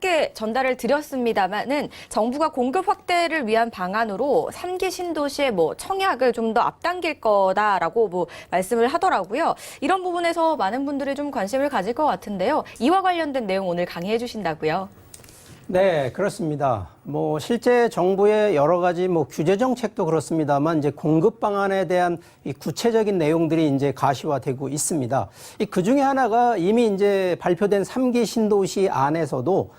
게 전달을 드렸습니다만은 정부가 공급 확대를 위한 방안으로 3기 신도시의 청약을 좀 더 앞당길 거다라고 말씀을 하더라고요. 이런 부분에서 많은 분들이 좀 관심을 가질 것 같은데요. 이와 관련된 내용 오늘 강의해 주신다고요. 네, 그렇습니다. 실제 정부의 여러 가지 규제 정책도 그렇습니다만 이제 공급 방안에 대한 이 구체적인 내용들이 이제 가시화되고 있습니다. 그 중에 하나가 이미 이제 발표된 3기 신도시 안에서도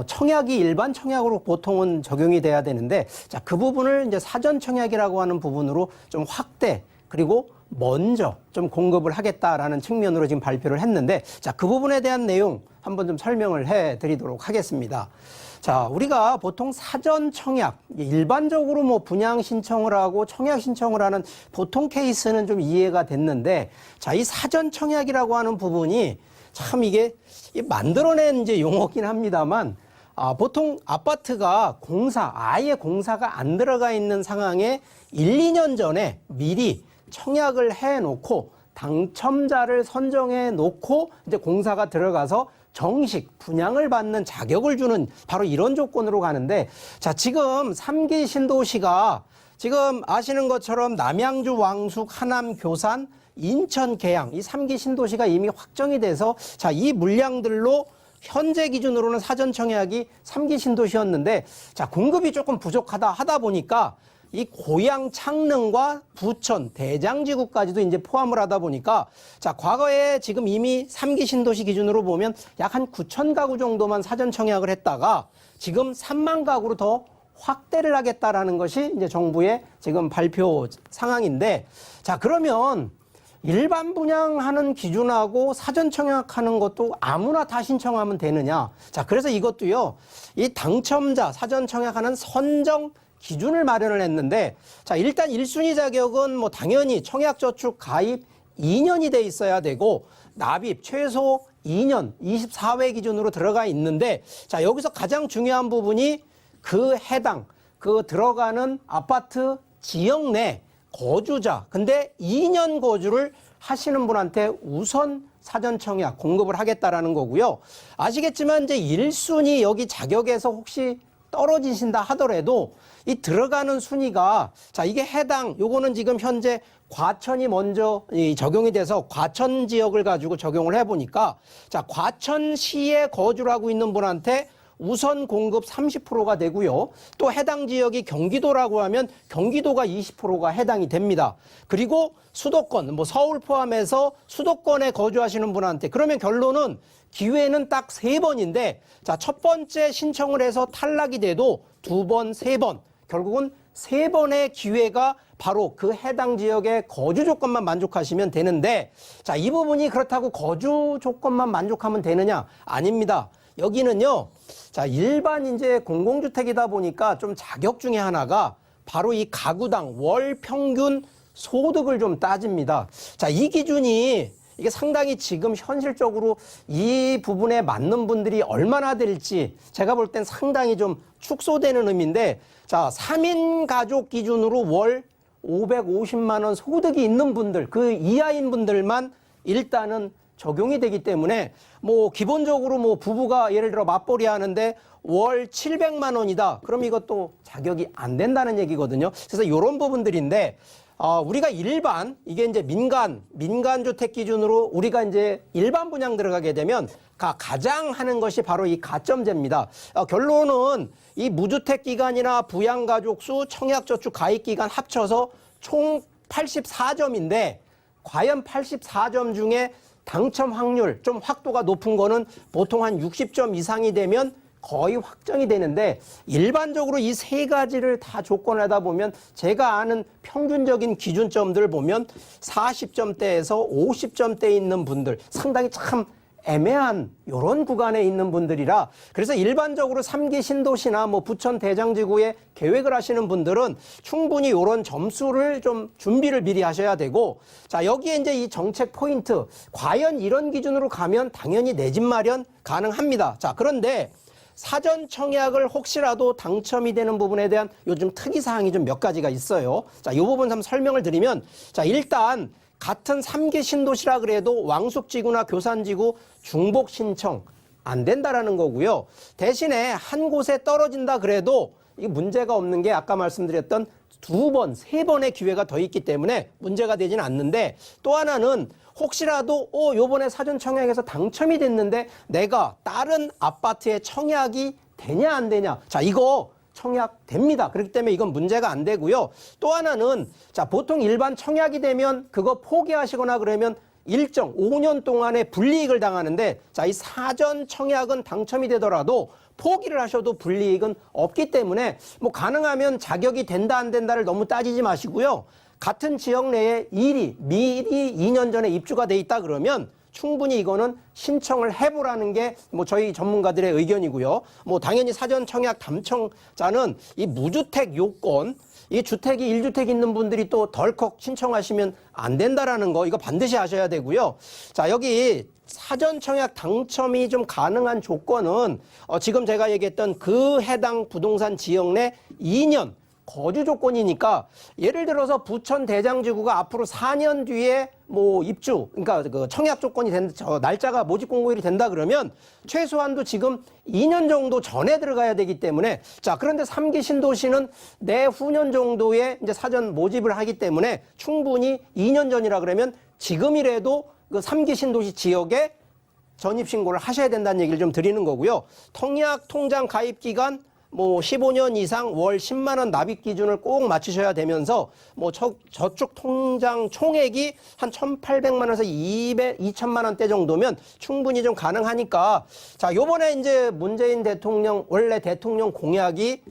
청약이 일반 청약으로 보통은 적용이 돼야 되는데, 자, 그 부분을 이제 사전 청약이라고 하는 부분으로 좀 확대, 그리고 먼저 좀 공급을 하겠다라는 측면으로 지금 발표를 했는데, 자, 그 부분에 대한 내용 한번 좀 설명을 해 드리도록 하겠습니다. 자, 우리가 보통 사전 청약, 일반적으로 분양 신청을 하고 청약 신청을 하는 보통 케이스는 좀 이해가 됐는데, 자, 이 사전 청약이라고 하는 부분이 참 이게 만들어낸 이제 용어긴 합니다만, 보통 아파트가 아예 공사가 안 들어가 있는 상황에 1, 2년 전에 미리 청약을 해 놓고 당첨자를 선정해 놓고 이제 공사가 들어가서 정식 분양을 받는 자격을 주는 바로 이런 조건으로 가는데, 자, 지금 3기 신도시가 지금 아시는 것처럼 남양주, 왕숙, 하남, 교산, 인천, 계양 이 3기 신도시가 이미 확정이 돼서, 자, 이 물량들로 현재 기준으로는 사전 청약이 3기 신도시였는데, 자, 공급이 조금 부족하다 하다 보니까 이 고양, 창릉과 부천, 대장지구까지도 이제 포함을 하다 보니까, 자, 과거에 지금 이미 3기 신도시 기준으로 보면 약 한 9천 가구 정도만 사전 청약을 했다가 지금 3만 가구로 더 확대를 하겠다라는 것이 이제 정부의 지금 발표 상황인데, 자, 그러면 일반 분양하는 기준하고 사전 청약하는 것도 아무나 다 신청하면 되느냐? 자, 그래서 이것도요, 이 당첨자 사전 청약하는 선정 기준을 마련을 했는데, 자, 일단 1순위 자격은 당연히 청약저축 가입 2년이 돼 있어야 되고, 납입 최소 2년 24회 기준으로 들어가 있는데, 자, 여기서 가장 중요한 부분이 그 들어가는 아파트 지역 내 거주자, 근데 2년 거주를 하시는 분한테 우선 사전 청약 공급을 하겠다라는 거고요. 아시겠지만 이제 1순위 여기 자격에서 혹시 떨어지신다 하더라도 이 들어가는 순위가, 자, 이게 요거는 지금 현재 과천이 먼저 적용이 돼서 과천 지역을 가지고 적용을 해보니까, 자, 과천시에 거주를 하고 있는 분한테 우선 공급 30%가 되고요. 또 해당 지역이 경기도라고 하면 경기도가 20%가 해당이 됩니다. 그리고 수도권, 서울 포함해서 수도권에 거주하시는 분한테, 그러면 결론은 기회는 딱 3번인데, 자, 첫 번째 신청을 해서 탈락이 돼도 2번, 3번, 결국은 3번의 기회가 바로 그 해당 지역의 거주 조건만 만족하시면 되는데, 자, 이 부분이 그렇다고 거주 조건만 만족하면 되느냐? 아닙니다. 여기는요, 자, 일반 이제 공공주택이다 보니까 좀 자격 중에 하나가 바로 이 가구당 월 평균 소득을 좀 따집니다. 자, 이 기준이 이게 상당히 지금 현실적으로 이 부분에 맞는 분들이 얼마나 될지 제가 볼 땐 상당히 좀 축소되는 의미인데, 자, 3인 가족 기준으로 월 550만 원 소득이 있는 분들, 그 이하인 분들만 일단은 적용이 되기 때문에 기본적으로 부부가 예를 들어 맞벌이 하는데 월 700만 원이다. 그럼 이것도 자격이 안 된다는 얘기거든요. 그래서 이런 부분들인데, 우리가 이게 이제 민간주택 기준으로 우리가 이제 일반 분양 들어가게 되면 가장 하는 것이 바로 이 가점제입니다. 결론은 이 무주택 기간이나 부양가족 수, 청약저축 가입 기간 합쳐서 총 84점인데, 과연 84점 중에 당첨 확률 좀 확도가 높은 거는 보통 한 60점 이상이 되면 거의 확정이 되는데, 일반적으로 이 세 가지를 다 조건을 하다 보면 제가 아는 평균적인 기준점들을 보면 40점대에서 50점대에 있는 분들, 상당히 참 애매한 이런 구간에 있는 분들이라, 그래서 일반적으로 3기 신도시나 부천 대장지구에 계획을 하시는 분들은 충분히 이런 점수를 좀 준비를 미리 하셔야 되고, 자, 여기에 이제 이 정책 포인트, 과연 이런 기준으로 가면 당연히 내 집 마련 가능합니다. 자, 그런데 사전 청약을 혹시라도 당첨이 되는 부분에 대한 요즘 특이사항이 좀 몇 가지가 있어요. 자, 이 부분 한번 설명을 드리면, 자, 일단 같은 3기 신도시라 그래도 왕숙지구나 교산지구 중복 신청 안 된다라는 거고요. 대신에 한 곳에 떨어진다 그래도 이 문제가 없는 게 아까 말씀드렸던 2번, 3번의 기회가 더 있기 때문에 문제가 되지는 않는데, 또 하나는 혹시라도 요번에 사전 청약에서 당첨이 됐는데 내가 다른 아파트에 청약이 되냐 안 되냐. 자, 이거 청약됩니다. 그렇기 때문에 이건 문제가 안 되고요. 또 하나는 자, 보통 일반 청약이 되면 그거 포기하시거나 그러면 일정 5년 동안의 불이익을 당하는데, 자, 이 사전 청약은 당첨이 되더라도 포기를 하셔도 불이익은 없기 때문에 뭐 가능하면 자격이 된다 안 된다를 너무 따지지 마시고요. 같은 지역 내에 미리 2년 전에 입주가 돼 있다 그러면 충분히 이거는 신청을 해보라는 게 뭐 저희 전문가들의 의견이고요. 뭐 당연히 사전 청약 당첨자는 이 무주택 요건, 이 주택이 1주택 있는 분들이 또 덜컥 신청하시면 안 된다라는 거, 이거 반드시 아셔야 되고요. 자, 여기 사전 청약 당첨이 좀 가능한 조건은 지금 제가 얘기했던 그 해당 부동산 지역 내 2년 거주 조건이니까, 예를 들어서 부천 대장지구가 앞으로 4년 뒤에 뭐 입주, 그러니까 그 청약 조건이 날짜가 모집 공고일이 된다 그러면 최소한도 지금 2년 정도 전에 들어가야 되기 때문에, 자, 그런데 3기 신도시는 내후년 정도에 이제 사전 모집을 하기 때문에 충분히 2년 전이라 그러면 지금이라도 그 3기 신도시 지역에 전입신고를 하셔야 된다는 얘기를 좀 드리는 거고요. 통약 통장 가입 기간 뭐 15년 이상 월 10만 원 납입 기준을 꼭 맞추셔야 되면서 뭐 저쪽 통장 총액이 한 1,800만 원에서 2,000만 원대 정도면 충분히 좀 가능하니까, 자, 요번에 이제 문재인 대통령 원래 대통령 공약이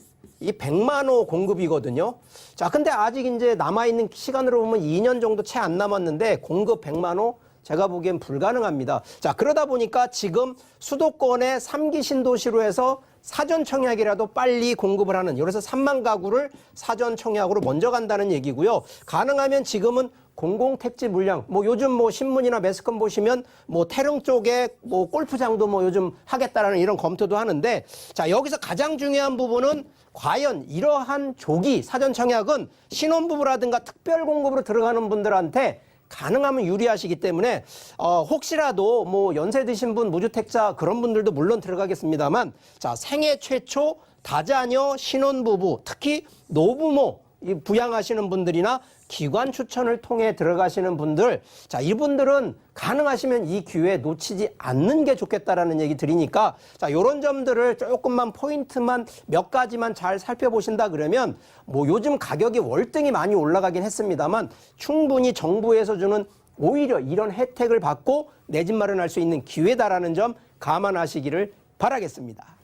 이 100만 호 공급이거든요. 자, 근데 아직 이제 남아있는 시간으로 보면 2년 정도 채 안 남았는데 공급 100만 호 제가 보기엔 불가능합니다. 자, 그러다 보니까 지금 수도권의 3기 신도시로 해서 사전 청약이라도 빨리 공급을 하는, 그래서 3만 가구를 사전 청약으로 먼저 간다는 얘기고요. 가능하면 지금은 공공택지 물량, 뭐 요즘 뭐 신문이나 매스컴 보시면 뭐 태릉 쪽에 뭐 골프장도 뭐 요즘 하겠다라는 이런 검토도 하는데, 자, 여기서 가장 중요한 부분은 과연 이러한 조기 사전 청약은 신혼부부라든가 특별 공급으로 들어가는 분들한테 가능하면 유리하시기 때문에 혹시라도 뭐 연세 드신 분, 무주택자 그런 분들도 물론 들어가겠습니다만, 자, 생애 최초 다자녀 신혼부부, 특히 노부모 부양하시는 분들이나 기관 추천을 통해 들어가시는 분들, 자, 이분들은 가능하시면 이 기회 놓치지 않는 게 좋겠다라는 얘기 드리니까, 자, 요런 점들을 조금만 포인트만 몇 가지만 잘 살펴보신다 그러면 뭐 요즘 가격이 월등히 많이 올라가긴 했습니다만 충분히 정부에서 주는 오히려 이런 혜택을 받고 내 집 마련할 수 있는 기회다라는 점 감안하시기를 바라겠습니다.